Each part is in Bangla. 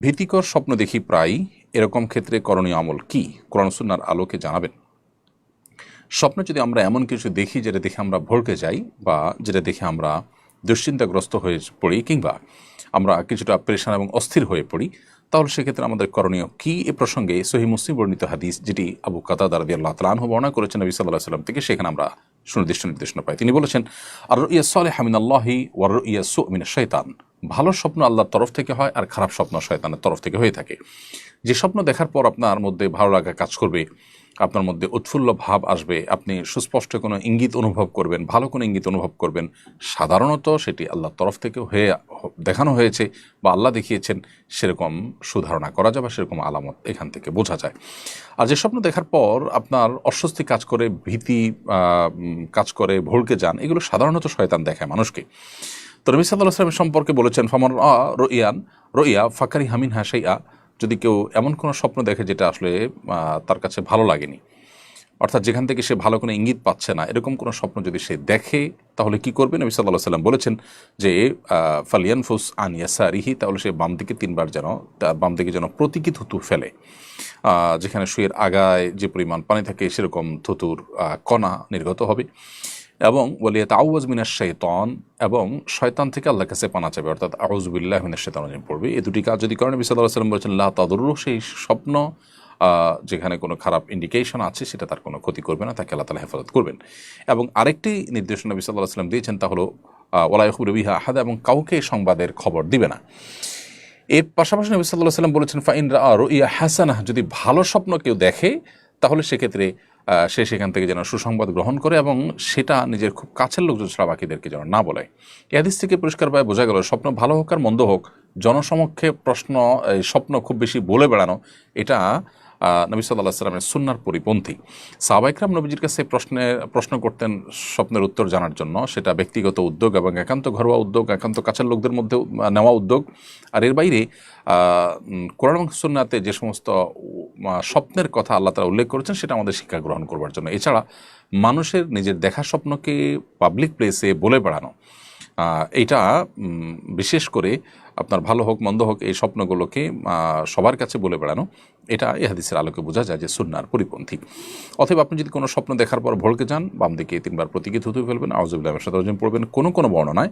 ভীতিকর স্বপ্ন দেখি প্রায়, এরকম ক্ষেত্রে করণীয় আমল কি? কোরআন সুন্নাহর আলোকে জানাবেন। স্বপ্নে যদি আমরা এমন কিছু দেখি যেটা দেখে আমরা ভড়কে যাই, বা যেটা দেখে আমরা দুশ্চিন্তাগ্রস্ত হয়ে পড়ি, কিংবা আমরা কিছুটা পেরেশান এবং অস্থির হয়ে পড়ি, তাহলে সেক্ষেত্রে আমাদের করণীয় কি? এ প্রসঙ্গে সহিহ মুসলিম বর্ণিত হাদিস, যেটি আবু কাতাদা রাদিয়াল্লাহু তাআলা আনহু বর্ণনা করেছেন নবী সাল্লাল্লাহু আলাইহি ওয়াসাল্লাম থেকে, সেখানে আমরা সুনির্দিষ্ট নির্দেশনা পাই। তিনি বলেছেন, আর রুইয়া সালিহা মিনাল্লাহি ওয়া রুইয়া সু মিনাশ শাইতান। ভালো স্বপ্ন আল্লাহর তরফ থেকে হয়, আর খারাপ স্বপ্ন শয়তানের তরফ থেকে হয়ে থাকে। যে স্বপ্ন দেখার পর আপনার মধ্যে ভালো লাগা কাজ করবে, আপনার মধ্যে উৎফুল্ল ভাব আসবে, আপনি সুস্পষ্ট কোনো ইঙ্গিত অনুভব করবেন, ভালো কোনো ইঙ্গিত অনুভব করবেন, সাধারণত সেটি আল্লাহর তরফ থেকে দেখানো হয়েছে বা আল্লাহ দেখিয়েছেন, সেরকম সুধারণা করা যায় বা সেরকম আলামত এখান থেকে বোঝা যায়। আর যে স্বপ্ন দেখার পর আপনার অস্বস্তি কাজ করে, ভীতি কাজ করে, ভড়কে যান, এগুলো সাধারণত শয়তান দেখায় মানুষকে। তো নবী সাল্লাল্লাহু আলাইহি ওয়াসাল্লাম সম্পর্কে বলেছেন, ফামান রুইয়া ফাকারি হামিন হাসাইয়া। যদি কেউ এমন কোনো স্বপ্ন দেখে যেটা আসলে তার কাছে ভালো লাগেনি, অর্থাৎ যেখান থেকে সে ভালো কোনো ইঙ্গিত পাচ্ছে না, এরকম কোনো স্বপ্ন যদি সে দেখে, তাহলে কি করবে? নবী সাল্লাল্লাহু আলাইহি ওয়াসাল্লাম বলেছেন যে ফালিয়ানফুস আন ইয়াসারিহি, তাহলে সে বাম দিকে তিনবার যেন, বাম দিকে যেন প্রতীকী থুতু ফেলে। যেখানে শুয়ের আগায় যে পরিমাণ পানি থাকে সেরকম থুতুর কণা নির্গত হবে। এবং বলিয়া আউয়াজ মিনাশ শাইতান, এবং শয়তান থেকে আল্লাহর কাছে পানা চাবে, অর্থাৎ আউযু বিল্লাহি মিনাশ শাইতানির রাজিম পড়বে। এই দুটি কাজ যদি করেন, নবী সাল্লাল্লাহু আলাইহি ওয়াসাল্লাম বলেছেন, লা তাদুররু, সেই স্বপ্ন যেখানে কোনো খারাপ ইন্ডিকেশন আছে সেটা তার কোনো ক্ষতি করবে না, তাকে আল্লাহ তাআলা হেফাজত করবেন। এবং আরেকটি নির্দেশনা নবী সাল্লাল্লাহু আলাইহি ওয়াসাল্লাম দিয়েছেন, তা হলো ওয়ালা ইয়াখবিরু বিহা আহাদা, এবং কাউকে সংবাদের খবর দিবে না। এর পাশাপাশি নবী সাল্লাল্লাহু আলাইহি ওয়াসাল্লাম বলেছেন, ফাইন রাআ রুইয়া হাসানাহ, যদি ভালো স্বপ্ন কেউ দেখে, তাহলে সেক্ষেত্রে সে সেখান থেকে যেন সুসংবাদ গ্রহণ করে, এবং সেটা নিজের খুব কাছের লোকজন ছাড়া বাকিদেরকে যেন না বলে। এই হাদিস থেকে পরিষ্কারভাবে বোঝা গেল, স্বপ্ন ভালো হোক আর মন্দ হোক, জনসমক্ষে স্বপ্ন খুব বেশি বলে বেড়ানো, এটা নবী সাল্লাল্লাহু আলাইহি ওয়াসাল্লামের সুন্নাহর পরিপন্থী। সাহাবা ইকরাম নবীজির কাছে প্রশ্ন করতেন স্বপ্নের উত্তর জানার জন্য। সেটা ব্যক্তিগত উদ্যোগ এবং একান্ত ঘরোয়া উদ্যোগ, একান্ত কাছের লোকদের মধ্যে নেওয়া উদ্যোগ। আর এর বাইরে কোরআন এবং সুন্নাহতে যে সমস্ত স্বপ্নের কথা আল্লাহ তাআলা উল্লেখ করেছেন, সেটা আমাদের শিক্ষা গ্রহণ করবার জন্য। এছাড়া মানুষের নিজের দেখা স্বপ্নকে পাবলিক প্লেসে বলে বেড়ানো, এইটা বিশেষ করে আপনার ভালো হোক মন্দ হোক, এই স্বপ্নগুলোকে সবার কাছে বলে বেড়ানো, এটা এই হাদিসের আলোকে বোঝা যায় যে সুন্নাহর পরিপন্থী। অথবা আপনি যদি কোনো স্বপ্ন দেখার পর ভড়কে যান, বাম দিকে তিনবার প্রতীকী থুতু ফেলবেন, আউযু বিল্লাহি মিনাশ শাইতানির রাজিম পড়বেন। কোনো বর্ণনায়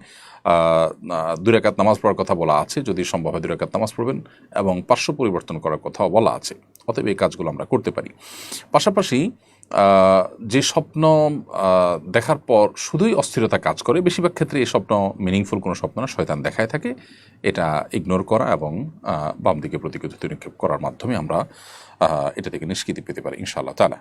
2 রাকাত নামাজ পড়ার কথা বলা আছে, যদি সম্ভব হয় 2 রাকাত নামাজ পড়বেন, এবং পার্শ্ব পরিবর্তন করার কথাও বলা আছে। অতএব এই কাজগুলো আমরা করতে পারি। পাশাপাশি যে স্বপ্ন দেখার পর শুধুই অস্থিরতা কাজ করে, বেশিরভাগ ক্ষেত্রে এই স্বপ্ন মিনিংফুল কোনো স্বপ্ন না, শয়তান দেখায় থাকে, এটা ইগনোর করা এবং বাম দিকে প্রতীকী থুতু নিক্ষেপ করার মাধ্যমে আমরা এটা থেকে নিষ্কৃতি পেতে পারি ইনশাআল্লাহ তাআলা।